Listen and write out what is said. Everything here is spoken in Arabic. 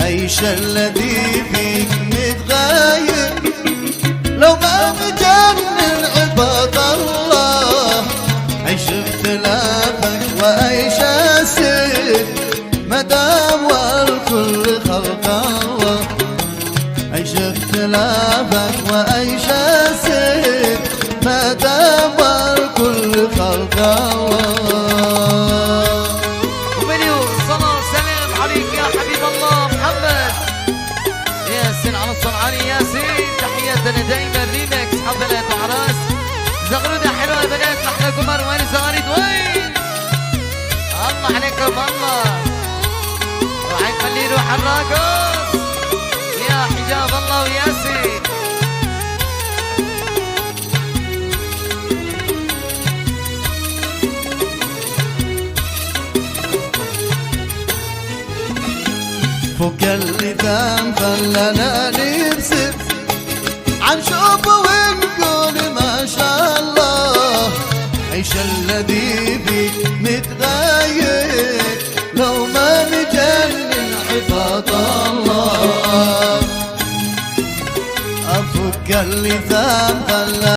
عيش الذي فيك متغير لو ما مجنن عباد الله. عيش اختلافك وعيش السر مدام والكل خلق الله. عيش اختلافك وعيش السر مدام والكل خلق الله. ومليون صلاة سلام عليك يا حبيب الله محمد ياسين على الصنعاني. ياسين تحياتنا دايما ريمكس حفلات وعراس زغرودة حلوة يا بنات. احلى قمر وين الزغاريد وين؟ الله عليكم الله. راح نخليه يروح الراقص يا حجاب الله وياسين. فوق اللثام خلنا نرسم عن شوفه ونقول ما شاء الله. عيش الذي فيك متغير لو ما مجنن عباد الله. فوق اللثام خلنا